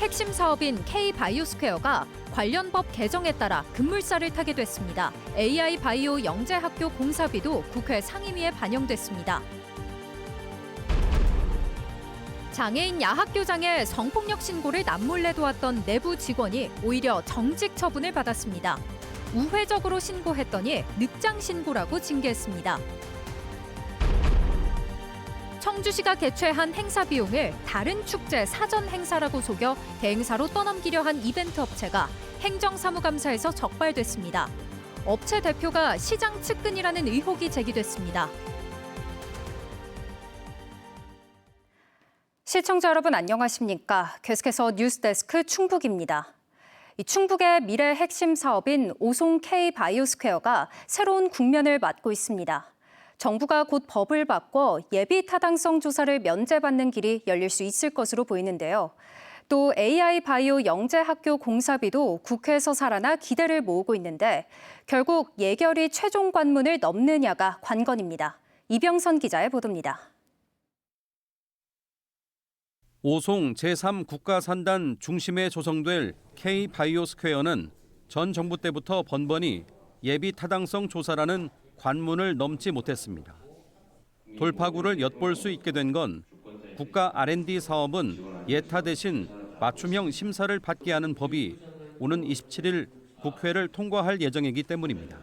핵심 사업인 K-바이오스퀘어가 관련 법 개정에 따라 급물살을 타게 됐습니다. AI 바이오 영재학교 공사비도 국회 상임위에 반영됐습니다. 장애인 야학교장의 성폭력 신고를 남몰래 도왔던 내부 직원이 오히려 정직 처분을 받았습니다. 우회적으로 신고했더니 늑장 신고라고 징계했습니다. 청주시가 개최한 행사 비용을 다른 축제 사전 행사라고 속여 대행사로 떠넘기려 한 이벤트 업체가 행정사무감사에서 적발됐습니다. 업체 대표가 시장 측근이라는 의혹이 제기됐습니다. 시청자 여러분 안녕하십니까? 계속해서 뉴스데스크 충북입니다. 충북의 미래 핵심 사업인 오송 K-바이오스퀘어가 새로운 국면을 맞고 있습니다. 정부가 곧 법을 바꿔 예비 타당성 조사를 면제받는 길이 열릴 수 있을 것으로 보이는데요. 또 AI 바이오 영재학교 공사비도 국회에서 살아나 기대를 모으고 있는데 결국 예결위 최종 관문을 넘느냐가 관건입니다. 이병선 기자의 보도입니다. 오송 제3국가산단 중심에 조성될 K-바이오스퀘어는 전 정부 때부터 번번이 예비 타당성 조사라는 관문을 넘지 못했습니다. 돌파구를 엿볼 수 있게 된 건 국가 R&D 사업은 예타 대신 맞춤형 심사를 받게 하는 법이 오는 27일 국회를 통과할 예정이기 때문입니다.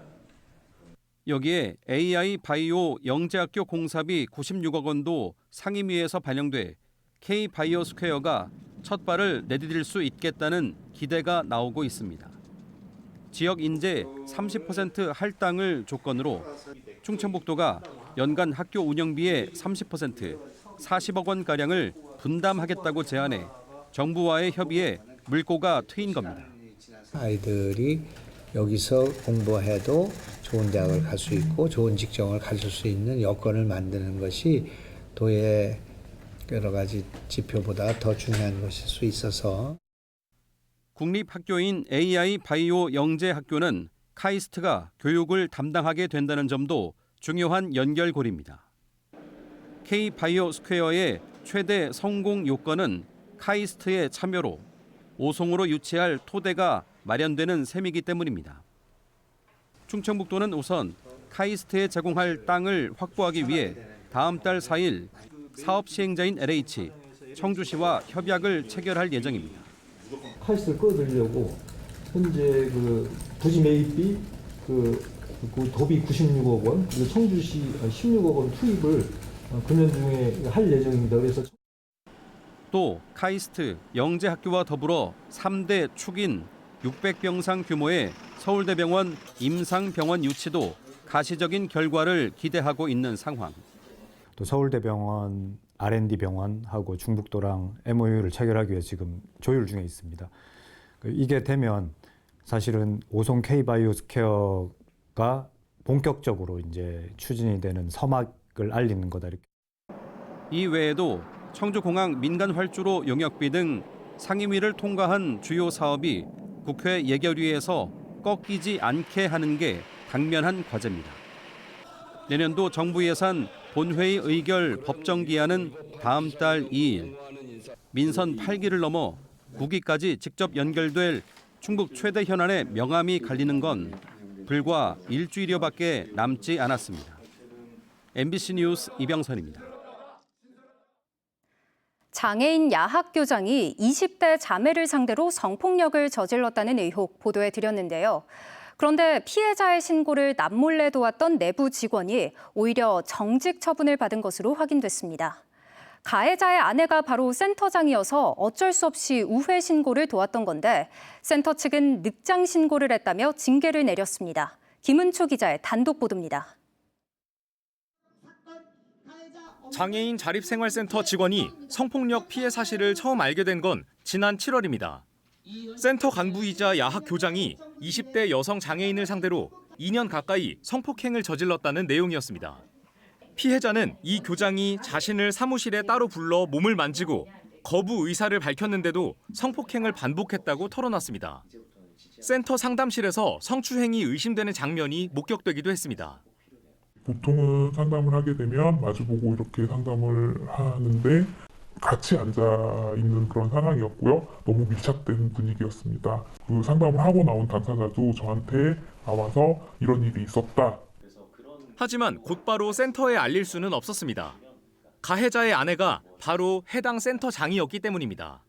여기에 AI 바이오 영재학교 공사비 96억 원도 상임위에서 반영돼 K-바이오스퀘어가 첫 발을 내디딜 수 있겠다는 기대가 나오고 있습니다. 지역 인재 30% 할당을 조건으로 충청북도가 연간 학교 운영비의 30%, 40억 원가량을 분담하겠다고 제안해 정부와의 협의에 물꼬가 트인 겁니다. 아이들이 여기서 공부해도 좋은 대학을 갈 수 있고 좋은 직종을 가질 수 있는 여건을 만드는 것이 도의 여러 가지 지표보다 더 중요한 것일 수 있어서 국립학교인 AI 바이오 영재학교는 카이스트가 교육을 담당하게 된다는 점도 중요한 연결고리입니다. K-바이오스퀘어의 최대 성공 요건은 카이스트의 참여로 오송으로 유치할 토대가 마련되는 셈이기 때문입니다. 충청북도는 우선 카이스트에 제공할 땅을 확보하기 위해 다음 달 4일 사업 시행자인 LH, 청주시와 협약을 체결할 예정입니다. 카이스트를 끌어들이려고 현재 부지 매입비 도비 96억 원, 그리고 청주시 16억 원 투입을 금년 중에 할 예정입니다. 그래서 또 카이스트 영재학교와 더불어 3대 축인 600병상 규모의 서울대병원 임상병원 유치도 가시적인 결과를 기대하고 있는 상황. 또 서울대병원, R&D 병원하고 중북도랑 MOU를 체결하기 위해 지금 조율 중에 있습니다. 이게 되면 사실은 오송 K-바이오스퀘어가 본격적으로 이제 추진이 되는 서막을 알리는 거다. 이 외에도 청주공항 민간 활주로 용역비 등 상임위를 통과한 주요 사업이 국회 예결위에서 꺾이지 않게 하는 게 당면한 과제입니다. 내년도 정부 예산 본회의 의결 법정 기한은 다음 달 2일. 민선 8기를 넘어 9기까지 직접 연결될 충북 최대 현안의 명암이 갈리는 건 불과 일주일여밖에 남지 않았습니다. MBC 뉴스 이병선입니다. 장애인 야학교장이 20대 자매를 상대로 성폭력을 저질렀다는 의혹 보도해 드렸는데요. 그런데 피해자의 신고를 남몰래 도왔던 내부 직원이 오히려 정직 처분을 받은 것으로 확인됐습니다. 가해자의 아내가 바로 센터장이어서 어쩔 수 없이 우회 신고를 도왔던 건데 센터 측은 늑장 신고를 했다며 징계를 내렸습니다. 김은초 기자의 단독 보도입니다. 장애인 자립생활센터 직원이 성폭력 피해 사실을 처음 알게 된 건 지난 7월입니다. 센터 간부이자 야학 교장이 20대 여성 장애인을 상대로 2년 가까이 성폭행을 저질렀다는 내용이었습니다. 피해자는 이 교장이 자신을 사무실에 따로 불러 몸을 만지고 거부 의사를 밝혔는데도 성폭행을 반복했다고 털어놨습니다. 센터 상담실에서 성추행이 의심되는 장면이 목격되기도 했습니다. 보통은 상담을 하게 되면 마주보고 이렇게 상담을 하는데 같이 앉아 있는 그런 상황이었고요. 너무 밀착된 분위기였습니다. 그 상담을 하고 나온 당사자도 저한테 나와서 이런 일이 있었다. 하지만 곧바로 센터에 알릴 수는 없었습니다. 가해자의 아내가 바로 해당 센터장이었기 때문입니다.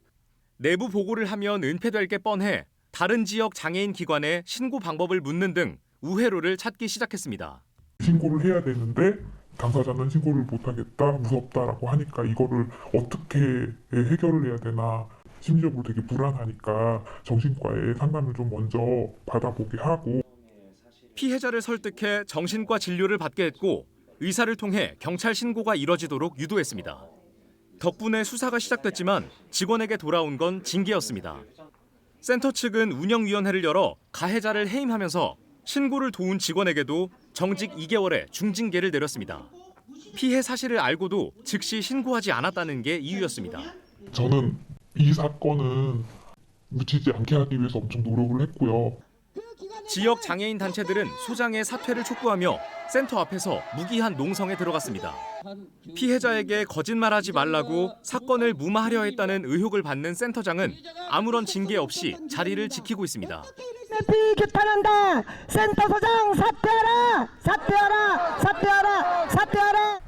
내부 보고를 하면 은폐될 게 뻔해 다른 지역 장애인 기관에 신고 방법을 묻는 등 우회로를 찾기 시작했습니다. 신고를 해야 되는데 당사자는 신고를 못하겠다, 무섭다라고 하니까 이거를 어떻게 해결을 해야 되나, 심리적으로 되게 불안하니까 정신과에 상담을 좀 먼저 받아보게 하고, 피해자를 설득해 정신과 진료를 받게 했고 의사를 통해 경찰 신고가 이뤄지도록 유도했습니다. 덕분에 수사가 시작됐지만 직원에게 돌아온 건 징계였습니다. 센터 측은 운영위원회를 열어 가해자를 해임하면서 신고를 도운 직원에게도 정직 2개월의 중징계를 내렸습니다. 피해 사실을 알고도 즉시 신고하지 않았다는 게 이유였습니다. 저는 이 사건은 묻히지 않게 하기 위해서 엄청 노력을 했고요. 지역 장애인 단체들은 소장의 사퇴를 촉구하며 센터 앞에서 무기한 농성에 들어갔습니다. 피해자에게 거짓말하지 말라고 사건을 무마하려 했다는 의혹을 받는 센터장은 아무런 징계 없이 자리를 지키고 있습니다. 규탄한다. 센터소장 사퇴하라. 사퇴하라. 사퇴하라. 사퇴하라.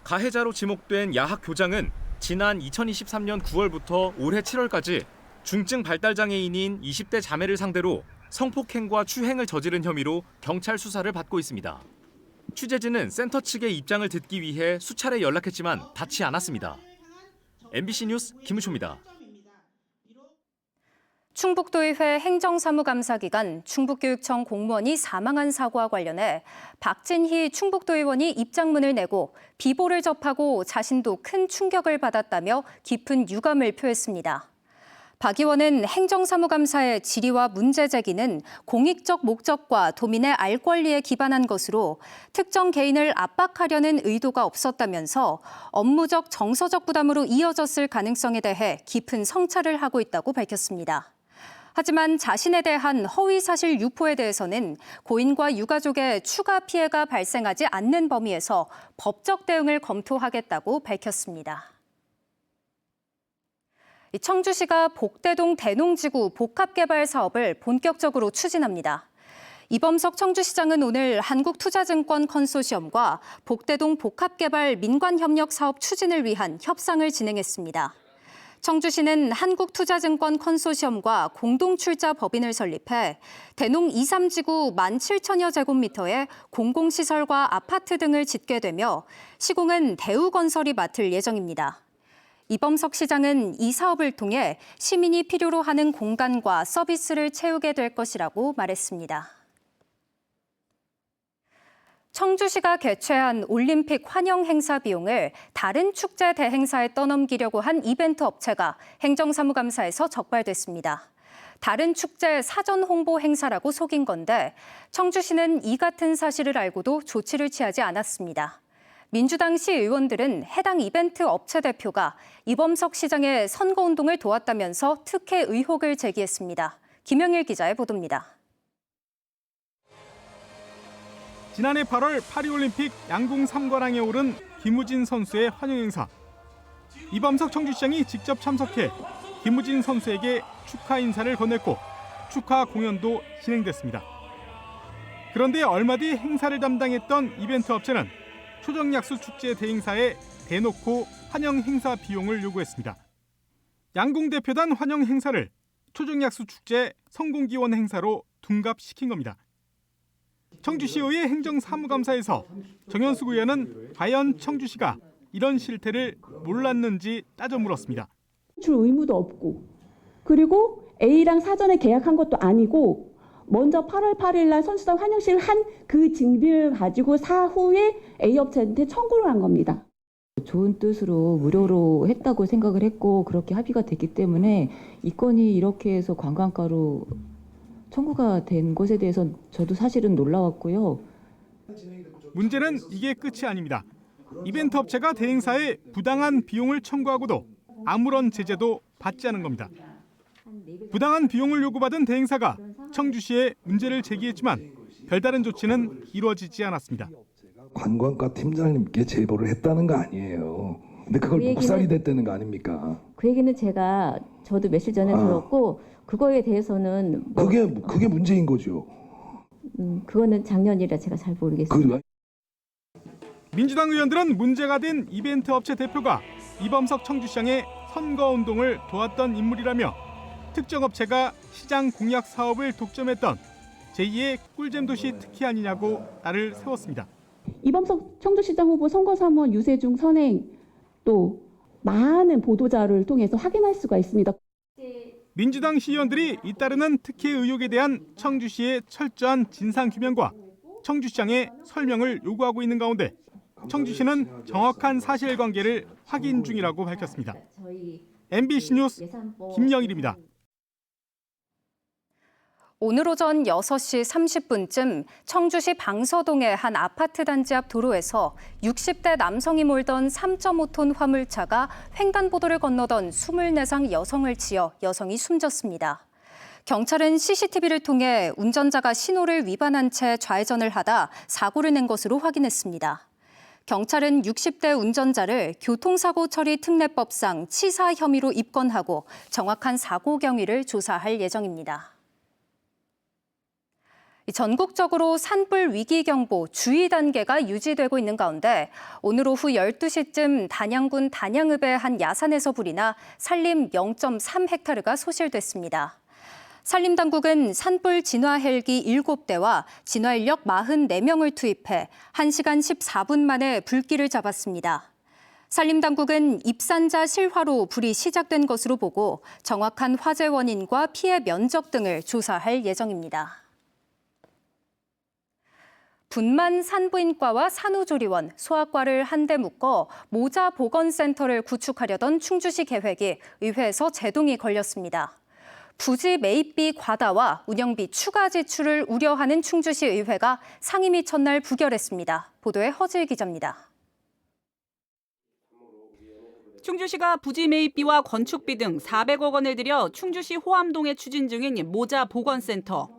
가해자로 지목된 야학 교장은 지난 2023년 9월부터 올해 7월까지 중증 발달 장애인인 20대 자매를 상대로 성폭행과 추행을 저지른 혐의로 경찰 수사를 받고 있습니다. 취재진은 센터 측의 입장을 듣기 위해 수차례 연락했지만 닿지 않았습니다. MBC 뉴스 김우초입니다. 충북도의회 행정사무감사 기간 충북교육청 공무원이 사망한 사고와 관련해 박진희 충북도의원이 입장문을 내고 비보를 접하고 자신도 큰 충격을 받았다며 깊은 유감을 표했습니다. 박 의원은 행정사무감사의 질의와 문제 제기는 공익적 목적과 도민의 알 권리에 기반한 것으로 특정 개인을 압박하려는 의도가 없었다면서 업무적 정서적 부담으로 이어졌을 가능성에 대해 깊은 성찰을 하고 있다고 밝혔습니다. 하지만 자신에 대한 허위 사실 유포에 대해서는 고인과 유가족의 추가 피해가 발생하지 않는 범위에서 법적 대응을 검토하겠다고 밝혔습니다. 청주시가 복대동 대농지구 복합개발 사업을 본격적으로 추진합니다. 이범석 청주시장은 오늘 한국투자증권 컨소시엄과 복대동 복합개발 민관협력 사업 추진을 위한 협상을 진행했습니다. 청주시는 한국투자증권 컨소시엄과 공동출자 법인을 설립해 대농 2, 3지구 17,000여 제곱미터의 공공시설과 아파트 등을 짓게 되며 시공은 대우건설이 맡을 예정입니다. 이범석 시장은 이 사업을 통해 시민이 필요로 하는 공간과 서비스를 채우게 될 것이라고 말했습니다. 청주시가 개최한 올림픽 환영 행사 비용을 다른 축제 대행사에 떠넘기려고 한 이벤트 업체가 행정사무감사에서 적발됐습니다. 다른 축제 사전 홍보 행사라고 속인 건데 청주시는 이 같은 사실을 알고도 조치를 취하지 않았습니다. 민주당시 의원들은 해당 이벤트 업체 대표가 이범석 시장의 선거운동을 도왔다면서 특혜 의혹을 제기했습니다. 김영일 기자의 보도입니다. 지난해 8월 파리올림픽 양궁 3관왕에 오른 김우진 선수의 환영 행사. 이범석 청주시장이 직접 참석해 김우진 선수에게 축하 인사를 건넸고 축하 공연도 진행됐습니다. 그런데 얼마 뒤 행사를 담당했던 이벤트 업체는 초정약수 축제 대행사에 대놓고 환영 행사 비용을 요구했습니다. 양궁 대표단 환영 행사를 초정약수 축제 성공기원 행사로 둔갑시킨 겁니다. 청주시의회 행정사무감사에서 정현숙 의원은 과연 청주시가 이런 실태를 몰랐는지 따져 물었습니다. 줄 의무도 없고 그리고 A랑 사전에 계약한 것도 아니고 먼저 8월 8일 날 선수단 환영식을 한 그 증빙을 가지고 사후에 A 업체한테 청구를 한 겁니다. 좋은 뜻으로 무료로 했다고 생각을 했고 그렇게 합의가 됐기 때문에 이 건이 이렇게 해서 관광가로 청구가 된 것에 대해서 저도 사실은 놀라웠고요. 문제는 이게 끝이 아닙니다. 이벤트 업체가 대행사에 부당한 비용을 청구하고도 아무런 제재도 받지 않은 겁니다. 부당한 비용을 요구받은 대행사가 청주시에 문제를 제기했지만 별다른 조치는 이루어지지 않았습니다. 관광과 팀장님께 제보를 했다는 거 아니에요. 근데 그걸 묵살이 됐다는 거 아닙니까? 그 얘기는 저도 며칠 전에 들었고 그거에 대해서는 그게 문제인 거죠. 그거는 작년이라 제가 잘 모르겠습니다. 민주당 의원들은 문제가 된 이벤트 업체 대표가 이범석 청주시장의 선거운동을 도왔던 인물이라며 특정 업체가 시장 공약 사업을 독점했던 제2의 꿀잼도시 특혜 아니냐고 날을 세웠습니다. 이범석 청주시장 후보 선거사무원 유세중 선행 또 많은 보도자료를 통해서 확인할 수가 있습니다. 민주당 시의원들이 잇따르는 특혜 의혹에 대한 청주시의 철저한 진상규명과 청주시장의 설명을 요구하고 있는 가운데 청주시는 정확한 사실관계를 확인 중이라고 밝혔습니다. MBC 뉴스 김영일입니다. 오늘 오전 6시 30분쯤 청주시 방서동의 한 아파트 단지 앞 도로에서 60대 남성이 몰던 3.5톤 화물차가 횡단보도를 건너던 24살 여성을 치여 여성이 숨졌습니다. 경찰은 CCTV를 통해 운전자가 신호를 위반한 채 좌회전을 하다 사고를 낸 것으로 확인했습니다. 경찰은 60대 운전자를 교통사고 처리 특례법상 치사 혐의로 입건하고 정확한 사고 경위를 조사할 예정입니다. 전국적으로 산불 위기경보 주의 단계가 유지되고 있는 가운데 오늘 오후 12시쯤 단양군 단양읍의 한 야산에서 불이 나 산림 0.3헥타르가 소실됐습니다. 산림당국은 산불 진화 헬기 7대와 진화 인력 44명을 투입해 1시간 14분 만에 불길을 잡았습니다. 산림당국은 입산자 실화로 불이 시작된 것으로 보고 정확한 화재 원인과 피해 면적 등을 조사할 예정입니다. 분만 산부인과와 산후조리원, 소아과를 한데 묶어 모자 보건센터를 구축하려던 충주시 계획이 의회에서 제동이 걸렸습니다. 부지 매입비 과다와 운영비 추가 지출을 우려하는 충주시 의회가 상임위 첫날 부결했습니다. 보도에 허지일 기자입니다. 충주시가 부지 매입비와 건축비 등 400억 원을 들여 충주시 호암동에 추진 중인 모자 보건센터.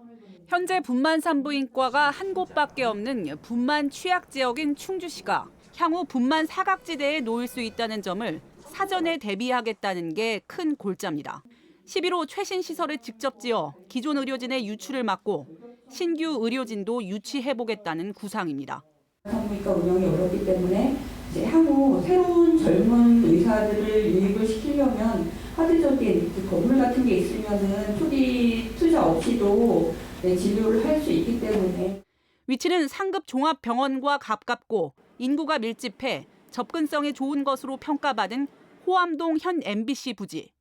현재 분만 산부인과가 한 곳밖에 없는 분만 취약 지역인 충주시가 향후 분만 사각지대에 놓일 수 있다는 점을 사전에 대비하겠다는 게 큰 골자입니다. 11호 최신 시설을 직접 지어 기존 의료진의 유출을 막고 신규 의료진도 유치해보겠다는 구상입니다. 산부인과 운영이 어렵기 때문에 이제 향후 새로운 젊은 의사들을 유입을 시키려면 하드적인 건물 같은 게 있으면은 초기 투자 없이도 진료를 할 수 있기 때문에. 위치는 상급 종합병원과 가깝고 인구가 밀집해 접근성이 좋은 것으로 평가받은 호암동 현 MBC 부지.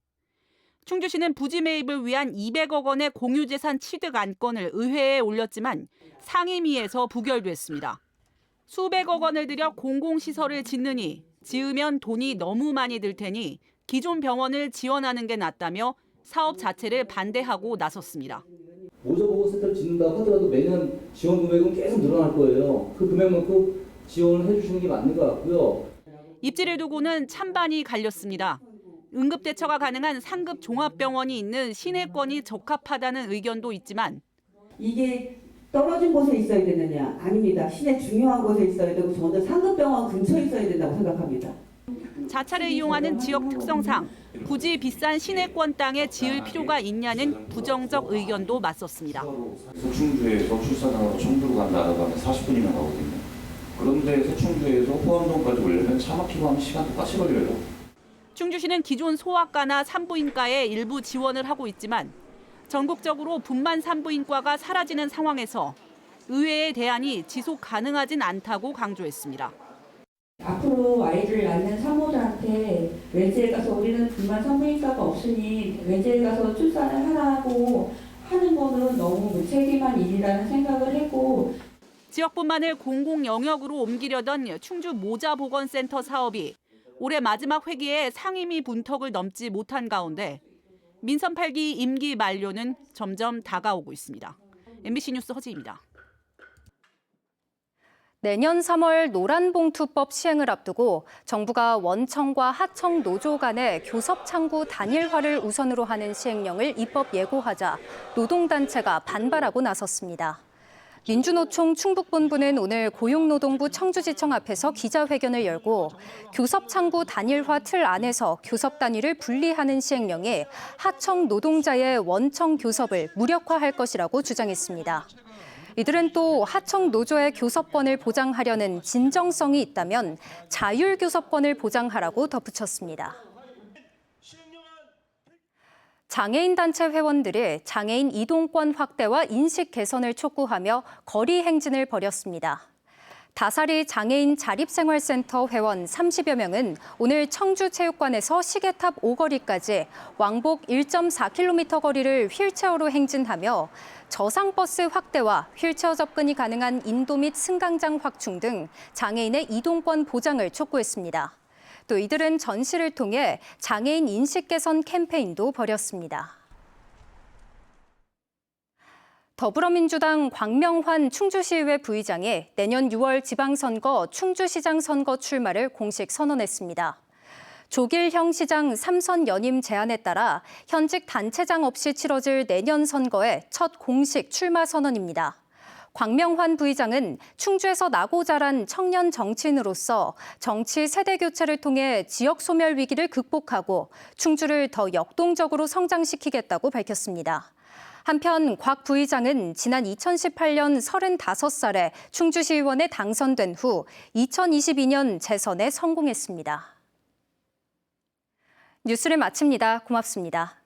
충주시는 부지 매입을 위한 200억 원의 공유재산 취득 안건을 의회에 올렸지만 상임위에서 부결됐습니다. 수백억 원을 들여 공공시설을 짓느니 지으면 돈이 너무 많이 들 테니 기존 병원을 지원하는 게 낫다며 사업 자체를 반대하고 나섰습니다. 모자 보건센터를 짓는다고 하더라도 매년 지원 금액은 계속 늘어날 거예요. 그 금액만큼 지원을 해주시는 게 맞는 것 같고요. 입지를 두고는 찬반이 갈렸습니다. 응급대처가 가능한 상급 종합병원이 있는 시내권이 적합하다는 의견도 있지만 이게 떨어진 곳에 있어야 되느냐? 아닙니다. 시내 중요한 곳에 있어야 되고 저는 상급병원 근처에 있어야 된다고 생각합니다. 자차를 이용하는 지역 특성상 굳이 비싼 시내권 땅에 지을 필요가 있냐는 부정적 의견도 맞섰습니다. 서충주에서 출산하러 청주로 간다고 하면 40분이면 가거든요. 그런데 서충주에서 호암동까지 오려면 차 막히고 하면 시간 똑같이 걸려요. 충주시는 기존 소아과나 산부인과에 일부 지원을 하고 있지만 전국적으로 분만 산부인과가 사라지는 상황에서 의회의 대안이 지속 가능하진 않다고 강조했습니다. 앞으로 아이를 낳는 산모들한테 외지에 가서 우리는 분만 산부인과가 없으니 외지에 가서 출산을 하라고 하는 거는 너무 무책임한 일이라는 생각을 했고 지역 분만을 공공 영역으로 옮기려던 충주 모자 보건센터 사업이 올해 마지막 회기에 상임위 분턱을 넘지 못한 가운데 민선 8기 임기 만료는 점점 다가오고 있습니다. MBC 뉴스 허지입니다. 내년 3월 노란봉투법 시행을 앞두고 정부가 원청과 하청 노조 간의 교섭창구 단일화를 우선으로 하는 시행령을 입법 예고하자 노동단체가 반발하고 나섰습니다. 민주노총 충북본부는 오늘 고용노동부 청주지청 앞에서 기자회견을 열고 교섭창구 단일화 틀 안에서 교섭 단위를 분리하는 시행령이 하청 노동자의 원청 교섭을 무력화할 것이라고 주장했습니다. 이들은 또 하청 노조의 교섭권을 보장하려는 진정성이 있다면 자율교섭권을 보장하라고 덧붙였습니다. 장애인 단체 회원들이 장애인 이동권 확대와 인식 개선을 촉구하며 거리 행진을 벌였습니다. 다사리 장애인 자립생활센터 회원 30여 명은 오늘 청주체육관에서 시계탑 오거리까지 왕복 1.4km 거리를 휠체어로 행진하며 저상버스 확대와 휠체어 접근이 가능한 인도 및 승강장 확충 등 장애인의 이동권 보장을 촉구했습니다. 또 이들은 전시를 통해 장애인 인식 개선 캠페인도 벌였습니다. 더불어민주당 광명환 충주시의회 부의장이 내년 6월 지방선거 충주시장 선거 출마를 공식 선언했습니다. 조길형 시장 3선 연임 제안에 따라 현직 단체장 없이 치러질 내년 선거의 첫 공식 출마 선언입니다. 광명환 부의장은 충주에서 나고 자란 청년 정치인으로서 정치 세대 교체를 통해 지역 소멸 위기를 극복하고 충주를 더 역동적으로 성장시키겠다고 밝혔습니다. 한편 곽 부의장은 지난 2018년 35살에 충주시의원에 당선된 후 2022년 재선에 성공했습니다. 뉴스를 마칩니다. 고맙습니다.